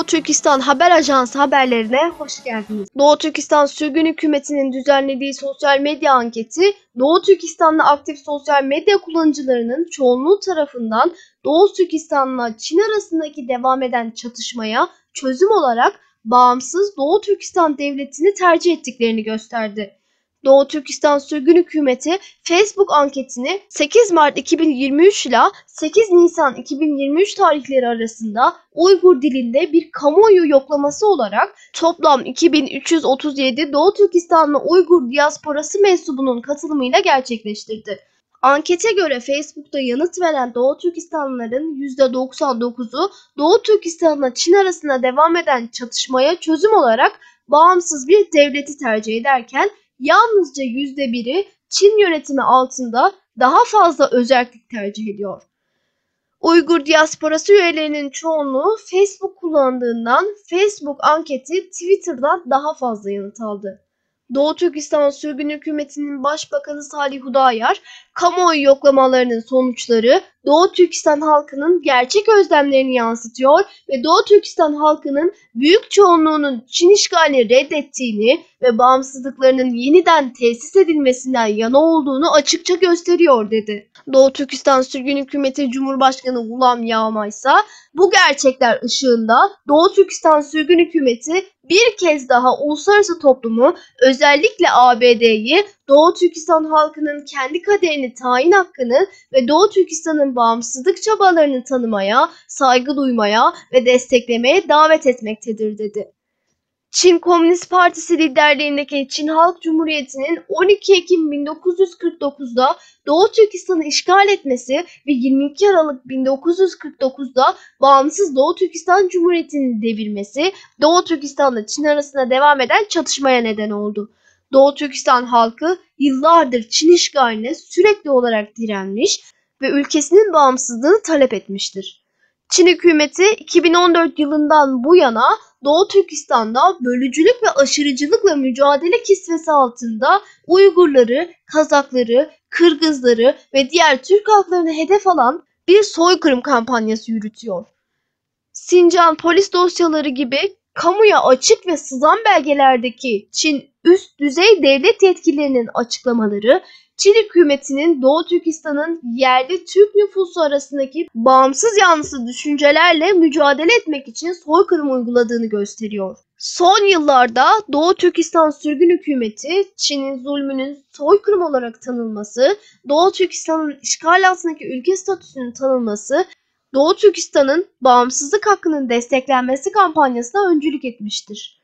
Doğu Türkistan Haber Ajansı haberlerine hoş geldiniz. Doğu Türkistan Sürgün Hükümeti'nin düzenlediği sosyal medya anketi, Doğu Türkistan'da aktif sosyal medya kullanıcılarının çoğunluğu tarafından Doğu Türkistan'la Çin arasındaki devam eden çatışmaya çözüm olarak bağımsız Doğu Türkistan Devleti'ni tercih ettiklerini gösterdi. Doğu Türkistan Sürgün Hükümeti Facebook anketini 8 Mart 2023 ile 8 Nisan 2023 tarihleri arasında Uygur dilinde bir kamuoyu yoklaması olarak toplam 2337 Doğu Türkistanlı Uygur diasporası mensubunun katılımıyla gerçekleştirdi. Ankete göre Facebook'ta yanıt veren Doğu Türkistanlıların %99'u Doğu Türkistan'la Çin arasında devam eden çatışmaya çözüm olarak bağımsız bir devleti tercih ederken yalnızca %1'i Çin yönetimi altında daha fazla özerklik tercih ediyor. Uygur diasporası üyelerinin çoğunluğu Facebook kullandığından Facebook anketi Twitter'dan daha fazla yanıt aldı. Doğu Türkistan Sürgün Hükümeti'nin Başbakanı Salih Hudayar, kamuoyu yoklamalarının sonuçları Doğu Türkistan halkının gerçek özlemlerini yansıtıyor ve Doğu Türkistan halkının büyük çoğunluğunun Çin işgalini reddettiğini ve bağımsızlıklarının yeniden tesis edilmesinden yana olduğunu açıkça gösteriyor dedi. Doğu Türkistan Sürgün Hükümeti Cumhurbaşkanı Gulam Yağma ise bu gerçekler ışığında Doğu Türkistan Sürgün Hükümeti bir kez daha uluslararası toplumu, özellikle ABD'yi Doğu Türkistan halkının kendi kaderini tayin hakkını ve Doğu Türkistan'ın bağımsızlık çabalarını tanımaya, saygı duymaya ve desteklemeye davet etmektedir dedi. Çin Komünist Partisi liderliğindeki Çin Halk Cumhuriyeti'nin 12 Ekim 1949'da Doğu Türkistan'ı işgal etmesi ve 22 Aralık 1949'da bağımsız Doğu Türkistan Cumhuriyeti'ni devirmesi, Doğu Türkistan'la Çin arasında devam eden çatışmaya neden oldu. Doğu Türkistan halkı yıllardır Çin işgaline sürekli olarak direnmiş ve ülkesinin bağımsızlığını talep etmiştir. Çin hükümeti 2014 yılından bu yana Doğu Türkistan'da bölücülük ve aşırıcılıkla mücadele kisvesi altında Uygurları, Kazakları, Kırgızları ve diğer Türk halklarını hedef alan bir soykırım kampanyası yürütüyor. Sincan polis dosyaları gibi kamuya açık ve sızan belgelerdeki Çin üst düzey devlet yetkililerinin açıklamaları, Çin hükümetinin Doğu Türkistan'ın yerli Türk nüfusu arasındaki bağımsız yanlısı düşüncelerle mücadele etmek için soykırım uyguladığını gösteriyor. Son yıllarda Doğu Türkistan Sürgün Hükümeti, Çin'in zulmünün soykırım olarak tanınması, Doğu Türkistan'ın işgal altındaki ülke statüsünün tanınması, Doğu Türkistan'ın bağımsızlık hakkının desteklenmesi kampanyasına öncülük etmiştir.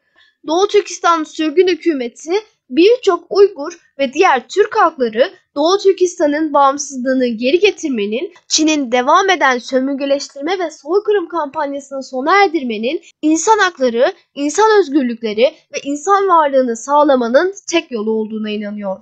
Doğu Türkistan Sürgün Hükümeti birçok Uygur ve diğer Türk halkları Doğu Türkistan'ın bağımsızlığını geri getirmenin, Çin'in devam eden sömürgeleştirme ve soykırım kampanyasını sona erdirmenin, insan hakları, insan özgürlükleri ve insan varlığını sağlamanın tek yolu olduğuna inanıyor.